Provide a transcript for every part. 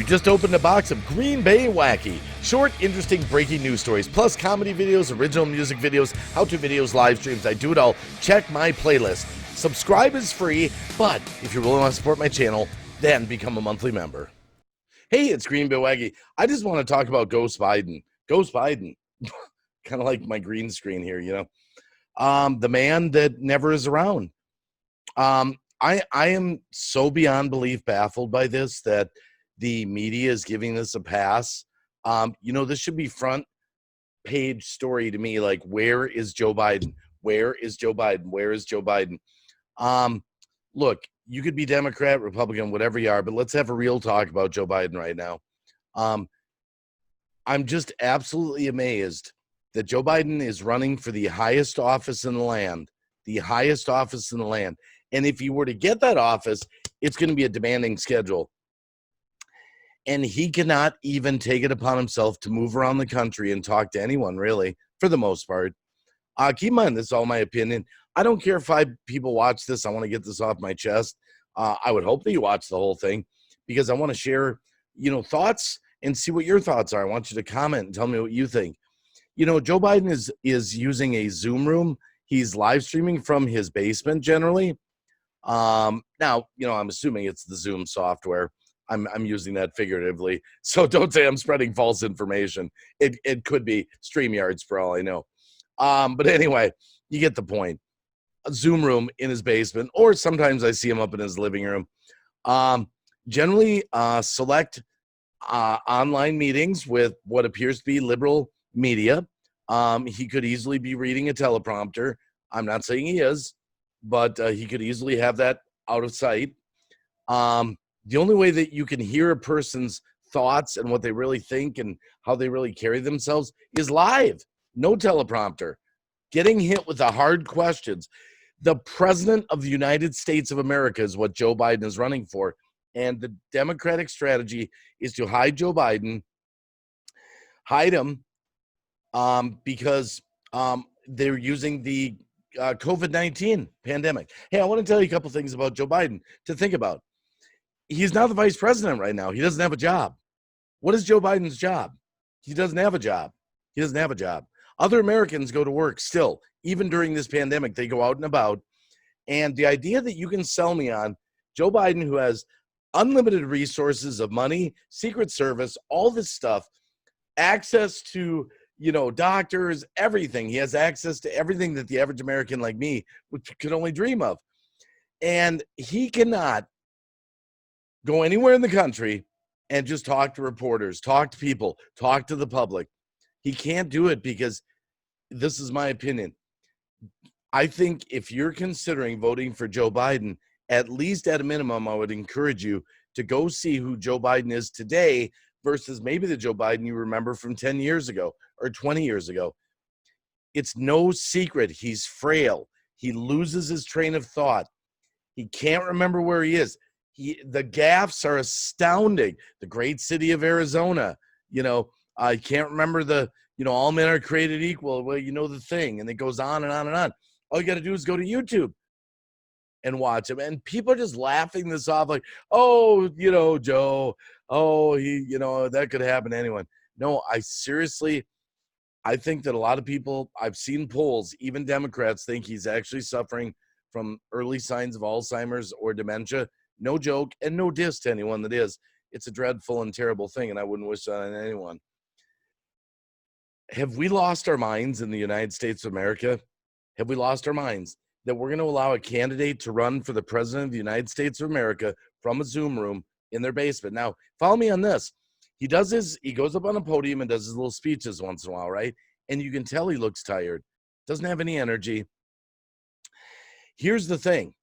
You just opened a box of Green Bay Wacky. Short, interesting, breaking news stories, plus comedy videos, original music videos, how-to videos, live streams. I do it all. Check my playlist. Subscribe is free, but if you're willing to support my channel, then become a monthly member. Hey, it's Green Bay Wacky. I just want to talk about Ghost Biden. Ghost Biden. Kind of like my green screen here, you know. The man that never is around. I am so beyond belief baffled by this that the media is giving this a pass. This should be front page story to me. Like, where is Joe Biden? Where is Joe Biden? Where is Joe Biden? Look, you could be Democrat, Republican, whatever you are, but let's have a real talk about Joe Biden right now. I'm just absolutely amazed that Joe Biden is running for the highest office in the land, And if he were to get that office, it's going to be a demanding schedule. And he cannot even take it upon himself to move around the country and talk to anyone, really, for the most part. Keep in mind, this is all my opinion. I don't care if 5 people watch this. I want to get this off my chest. I would hope that you watch the whole thing because I want to share, thoughts and see what your thoughts are. I want you to comment and tell me what you think. Joe Biden is using a Zoom room. He's live streaming from his basement generally. Now, I'm assuming it's the Zoom software. I'm using that figuratively. So don't say I'm spreading false information. It could be StreamYards for all I know. But anyway, you get the point. A Zoom room in his basement, or sometimes I see him up in his living room. Generally, select online meetings with what appears to be liberal media. He could easily be reading a teleprompter. I'm not saying he is, but he could easily have that out of sight. The only way that you can hear a person's thoughts and what they really think and how they really carry themselves is live. No teleprompter. Getting hit with the hard questions. The president of the United States of America is what Joe Biden is running for. And the Democratic strategy is to hide Joe Biden, hide him, because they're using the COVID-19 pandemic. Hey, I want to tell you a couple things about Joe Biden to think about. He's not the vice president right now. He doesn't have a job. What is Joe Biden's job? He doesn't have a job. Other Americans go to work still. Even during this pandemic, they go out and about. And the idea that you can sell me on Joe Biden, who has unlimited resources of money, Secret Service, all this stuff, access to, doctors, everything. He has access to everything that the average American like me could only dream of. And he cannot go anywhere in the country and just talk to reporters, talk to people, talk to the public. He can't do it because, this is my opinion, I think if you're considering voting for Joe Biden, at least at a minimum, I would encourage you to go see who Joe Biden is today versus maybe the Joe Biden you remember from 10 years ago or 20 years ago. It's no secret. He's frail. He loses his train of thought. He can't remember where he is. The gaffes are astounding. The great city of Arizona, I can't remember all men are created equal. Well, the thing, and it goes on and on and on. All you got to do is go to YouTube and watch him. And people are just laughing this off like, oh, Joe, oh, he, that could happen to anyone. No, I think that a lot of people, I've seen polls, even Democrats think he's actually suffering from early signs of Alzheimer's or dementia. No joke and no diss to anyone that is. It's a dreadful and terrible thing, and I wouldn't wish that on anyone. Have we lost our minds in the United States of America? Have we lost our minds that we're going to allow a candidate to run for the president of the United States of America from a Zoom room in their basement? Now, follow me on this. He goes up on a podium and does his little speeches once in a while, right? And you can tell he looks tired, doesn't have any energy. Here's the thing.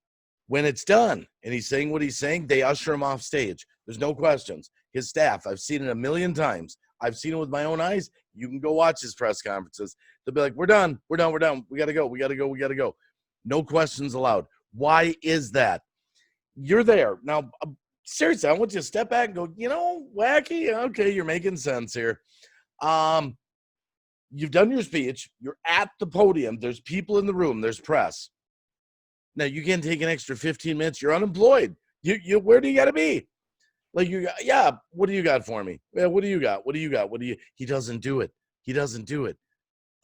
When it's done and he's saying what he's saying, they usher him off stage. There's no questions. His staff, I've seen it a million times. I've seen it with my own eyes. You can go watch his press conferences. They'll be like, we're done. We got to go. No questions allowed. Why is that? You're there. Now, seriously, I want you to step back and go, Wacky, okay, you're making sense here. You've done your speech. You're at the podium. There's people in the room. There's press. Now, you can't take an extra 15 minutes. You're unemployed. You where do you got to be? Like you got, yeah, what do you got for me? Yeah, what do you got? What do you got? What do you? He doesn't do it. He doesn't do it.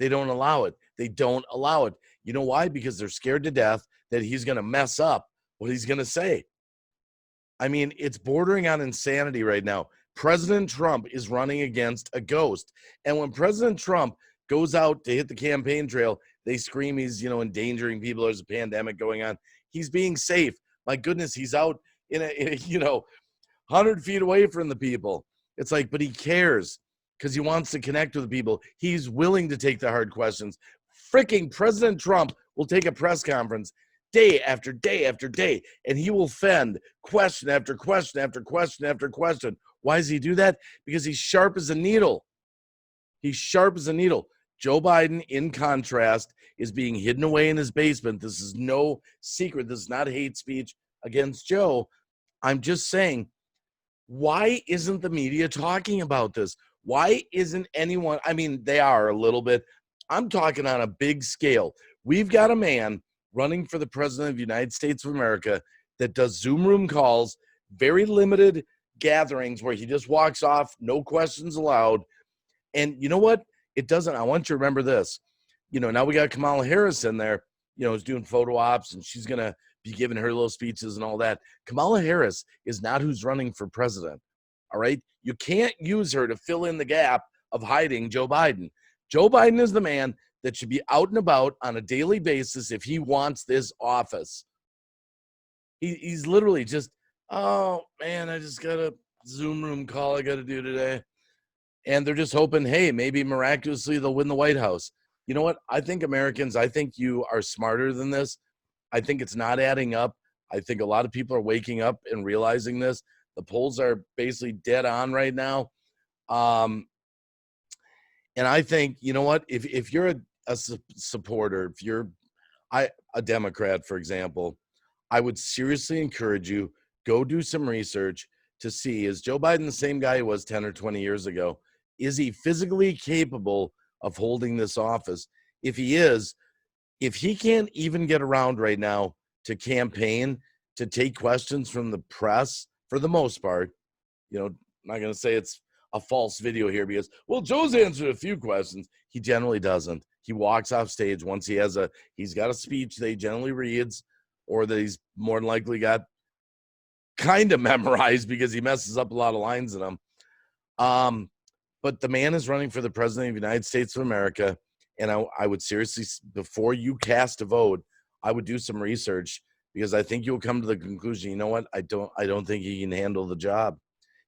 They don't allow it. They don't allow it. You know why? Because they're scared to death that he's going to mess up what he's going to say. I mean, it's bordering on insanity right now. President Trump is running against a ghost. And when President Trump goes out to hit the campaign trail, they scream he's, endangering people. There's a pandemic going on. He's being safe. My goodness, he's out in a 100 feet away from the people. It's like, but he cares because he wants to connect with the people. He's willing to take the hard questions. Freaking President Trump will take a press conference day after day after day, and he will fend question after question after question after question. Why does he do that? Because he's sharp as a needle. He's sharp as a needle. Joe Biden, in contrast, is being hidden away in his basement. This is no secret. This is not hate speech against Joe. I'm just saying, why isn't the media talking about this? Why isn't anyone? I mean, they are a little bit. I'm talking on a big scale. We've got a man running for the president of the United States of America that does Zoom room calls, very limited gatherings where he just walks off, no questions allowed. And you know what? It doesn't. I want you to remember this. Now we got Kamala Harris in there, is doing photo ops, and she's going to be giving her little speeches and all that. Kamala Harris is not who's running for president. All right. You can't use her to fill in the gap of hiding Joe Biden. Joe Biden is the man that should be out and about on a daily basis if he wants this office. He's literally just, oh man, I just got a Zoom room call I got to do today. And they're just hoping, hey, maybe miraculously they'll win the White House. You know what? I think Americans, I think you are smarter than this. I think it's not adding up. I think a lot of people are waking up and realizing this. The polls are basically dead on right now. And I think, you know what? If you're a supporter, if you're a Democrat, for example, I would seriously encourage you, go do some research to see, is Joe Biden the same guy he was 10 or 20 years ago? Is he physically capable of holding this office? If he is, if he can't even get around right now to campaign, to take questions from the press, for the most part, I'm not going to say it's a false video here because, well, Joe's answered a few questions. He generally doesn't. He walks off stage once he's got a speech that he generally reads, or that he's more than likely got kind of memorized because he messes up a lot of lines in them. But the man is running for the president of the United States of America. And I would seriously, before you cast a vote, I would do some research, because I think you'll come to the conclusion, you know what? I don't think he can handle the job.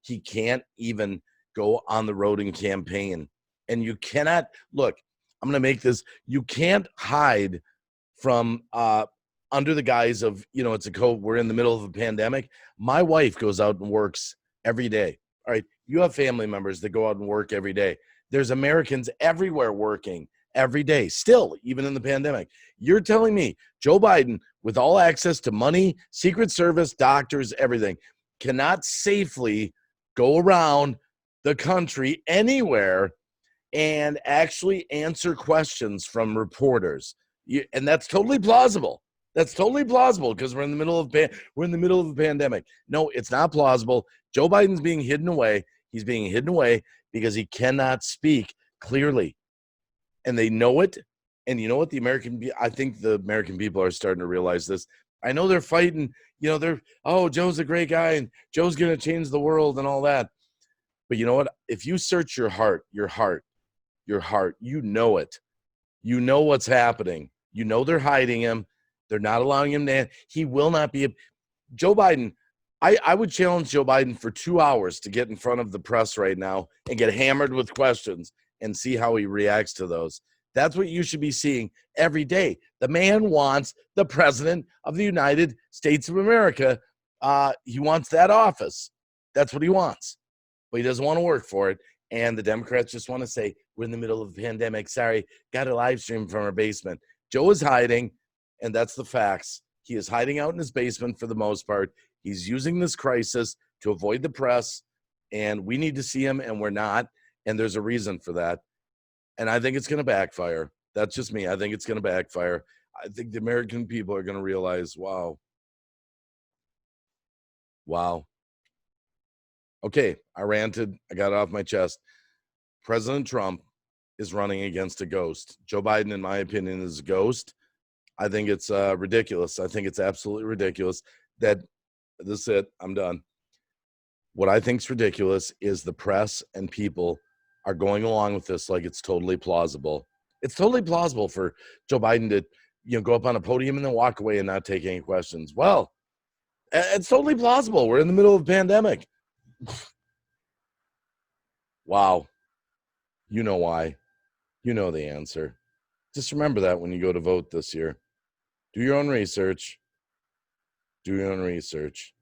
He can't even go on the road and campaign. And you cannot, look, I'm going to make this, you can't hide from under the guise of, it's a code. We're in the middle of a pandemic. My wife goes out and works every day. All right. You have family members that go out and work every day. There's Americans everywhere working every day, still, even in the pandemic. You're telling me Joe Biden, with all access to money, Secret Service, doctors, everything, cannot safely go around the country anywhere and actually answer questions from reporters? And that's totally plausible. That's totally plausible because we're in the middle of a pandemic. No, it's not plausible. Joe Biden's being hidden away. He's being hidden away because he cannot speak clearly, and they know it. And you know what? I think the American people are starting to realize this. I know they're fighting. Joe's a great guy and Joe's going to change the world and all that. But you know what? If you search your heart, you know it. You know what's happening. You know they're hiding him. They're not allowing him to. He will not be. Joe Biden, I would challenge Joe Biden for 2 hours to get in front of the press right now and get hammered with questions and see how he reacts to those. That's what you should be seeing every day. The man wants the president of the United States of America. He wants that office. That's what he wants. But he doesn't want to work for it. And the Democrats just want to say, we're in the middle of a pandemic. Sorry, got a live stream from our basement. Joe is hiding, and that's the facts. He is hiding out in his basement for the most part. He's using this crisis to avoid the press, and we need to see him, and we're not. And there's a reason for that. And I think it's going to backfire. That's just me. I think it's going to backfire. I think the American people are going to realize, wow. Okay, I ranted. I got it off my chest. President Trump is running against a ghost. Joe Biden, in my opinion, is a ghost. I think it's ridiculous. I think it's absolutely ridiculous that this is it. I'm done. What I think is ridiculous is the press and people are going along with this like it's totally plausible. It's totally plausible for Joe Biden to, go up on a podium and then walk away and not take any questions. Well, it's totally plausible. We're in the middle of a pandemic. Wow. You know why. You know the answer. Just remember that when you go to vote this year. Do your own research. Do your own research.